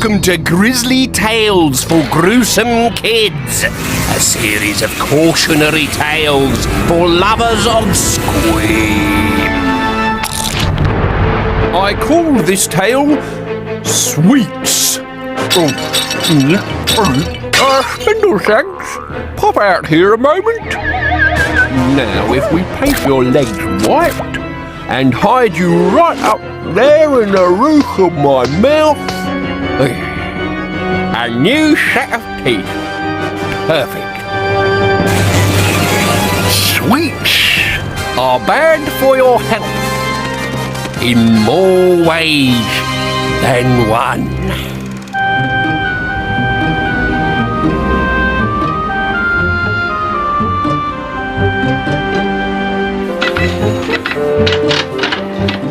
welcome to Grisly Tales for Gruesome Kids, a series of cautionary tales for lovers of scream. I call this tale Sweets. Spindleshanks, pop out here a moment. Now, if we paint your legs white and hide you right up there in the roof of my mouth, a new set of teeth. Perfect. Sweets are bad for your health in more ways than one.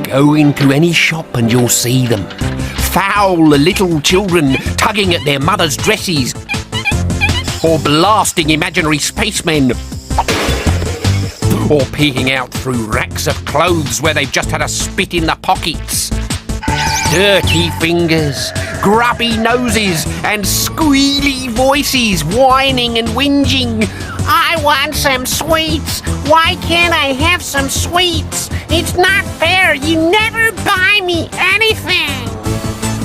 Go into any shop and you'll see them. Foul little children tugging at their mothers' dresses, or blasting imaginary spacemen, or peeking out through racks of clothes where they've just had a spit in the pockets. Dirty fingers, grubby noses, and squealy voices whining and whinging. I want some sweets. Why can't I have some sweets? It's not fair. You never buy me anything.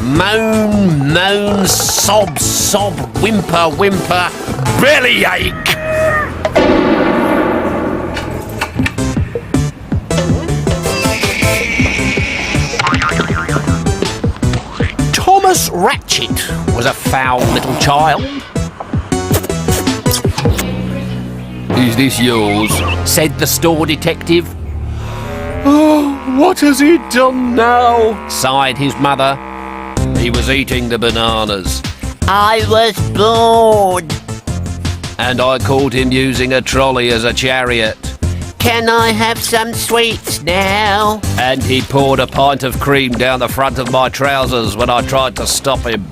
Moan, moan, sob, sob, whimper, whimper, bellyache. Thomas Ratchet was a foul little child. Is this yours? Said the store detective. Oh, what has he done now? Sighed his mother. He was eating the bananas. I was bored. And I caught him using a trolley as a chariot. Can I have some sweets now? And he poured a pint of cream down the front of my trousers when I tried to stop him.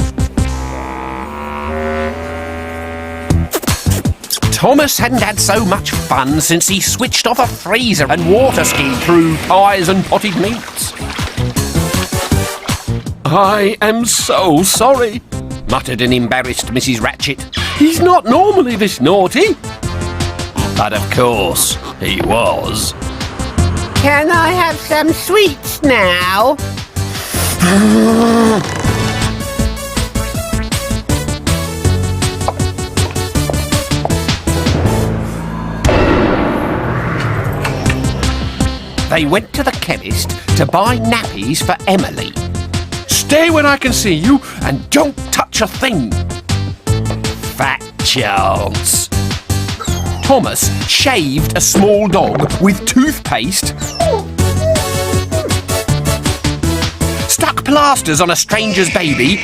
Thomas hadn't had so much fun since he switched off a freezer and water skied through pies and potted meats. I am so sorry, muttered an embarrassed Mrs. Ratchet. He's not normally this naughty. But of course, he was. Can I have some sweets now? They went to the chemist to buy nappies for Emily. Stay when I can see you and don't touch a thing. Fat chance. Thomas shaved a small dog with toothpaste, stuck plasters on a stranger's baby,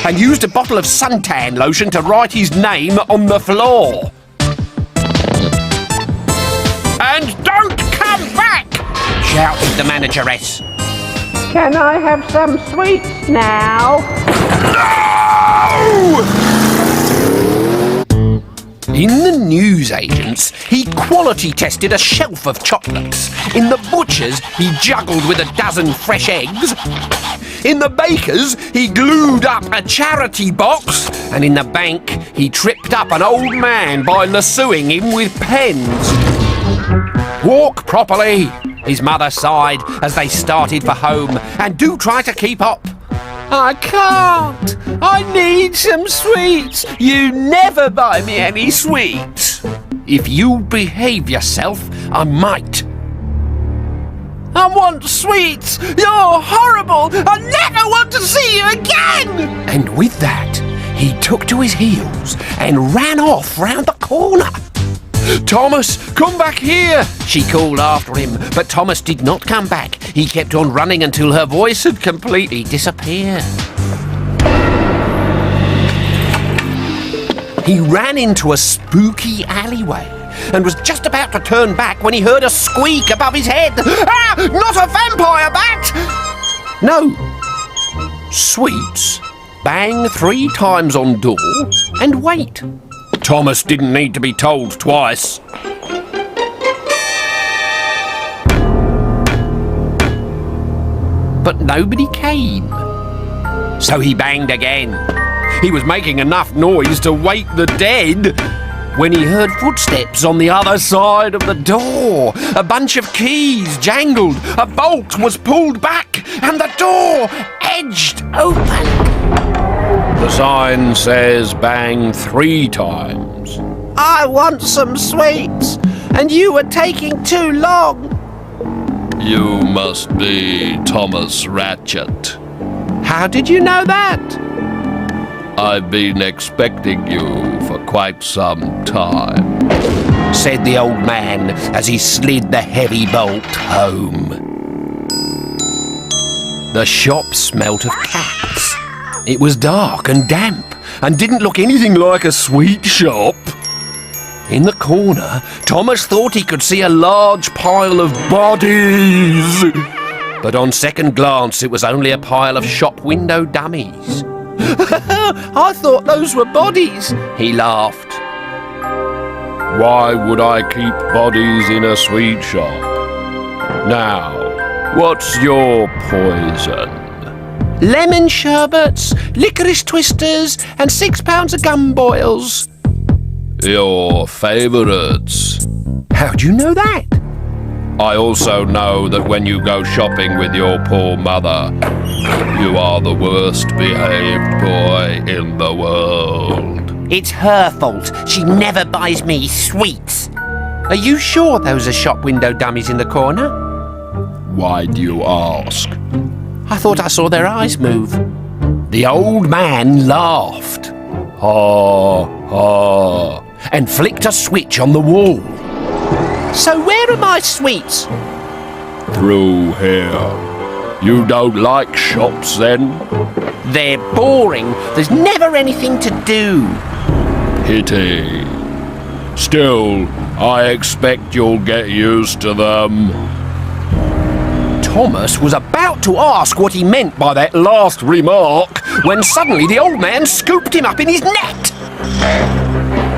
and used a bottle of suntan lotion to write his name on the floor. And don't come back! Shouted the manageress. Can I have some sweets now? No! In the newsagents, he quality tested a shelf of chocolates. In the butcher's, he juggled with a dozen fresh eggs. In the baker's, he glued up a charity box. And in the bank, he tripped up an old man by lassoing him with pens. Walk properly, his mother sighed as they started for home. And do try to keep up. I can't. I need some sweets. You never buy me any sweets. If you behave yourself, I might. I want sweets. You're horrible. I never want to see you again. And with that, he took to his heels and ran off round the corner. Thomas, come back here, she called after him, but Thomas did not come back. He kept on running until her voice had completely disappeared. He ran into a spooky alleyway and was just about to turn back when he heard a squeak above his head. Ah! Not a vampire bat! No. Sweets. Bang 3 times on door and wait. Thomas didn't need to be told twice. But nobody came. So he banged again. He was making enough noise to wake the dead when he heard footsteps on the other side of the door. A bunch of keys jangled, a bolt was pulled back, and the door edged open. The sign says bang 3 times. I want some sweets, and you were taking too long. You must be Thomas Ratchet. How did you know that? I've been expecting you for quite some time, said the old man as he slid the heavy bolt home. The shop smelt of cats. It was dark and damp and didn't look anything like a sweet shop. In the corner, Thomas thought he could see a large pile of bodies. But on second glance, it was only a pile of shop window dummies. I thought those were bodies, he laughed. Why would I keep bodies in a sweet shop? Now, what's your poison? Lemon sherbets, licorice twisters, and 6 pounds of gum boils. Your favourites. How'd you know that? I also know that when you go shopping with your poor mother, you are the worst behaved boy in the world. It's her fault. She never buys me sweets. Are you sure those are shop window dummies in the corner? Why do you ask? I thought I saw their eyes move. The old man laughed. Ha, ha, and flicked a switch on the wall. So where are my sweets? Through here. You don't like shops, then? They're boring. There's never anything to do. Pity. Still, I expect you'll get used to them. Thomas was about to ask what he meant by that last remark when suddenly the old man scooped him up in his net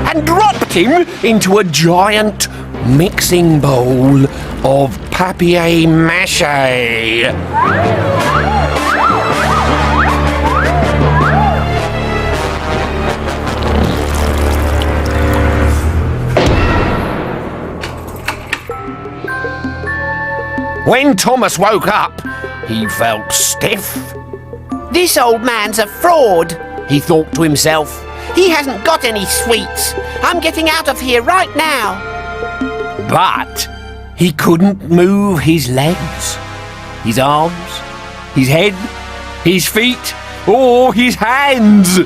and dropped him into a giant mixing bowl of papier-mâché. When Thomas woke up, he felt stiff. This old man's a fraud, He thought to himself. He hasn't got any sweets. I'm getting out of here right now. But he couldn't move his legs, his arms, his head, his feet, or his hands.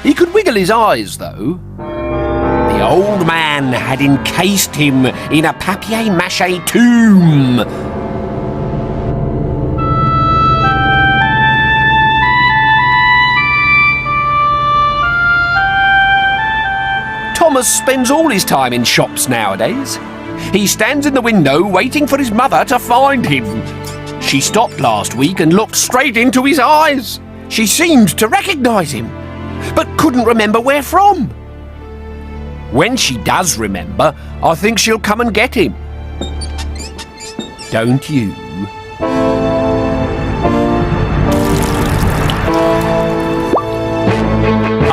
He could wiggle his eyes, though. The old man had encased him in a papier-mâché tomb. Thomas spends all his time in shops nowadays. He stands in the window waiting for his mother to find him. She stopped last week and looked straight into his eyes. She seemed to recognise him, but couldn't remember where from. When she does remember, I think she'll come and get him. Don't you?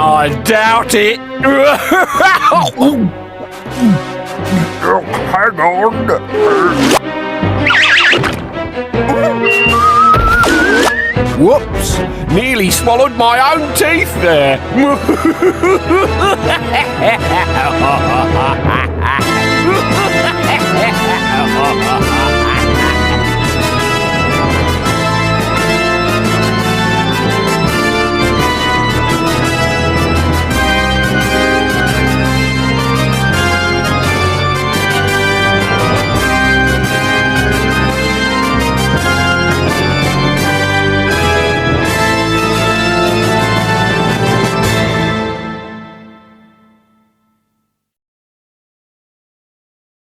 I doubt it. Hang on. Whoops! Nearly swallowed my own teeth there.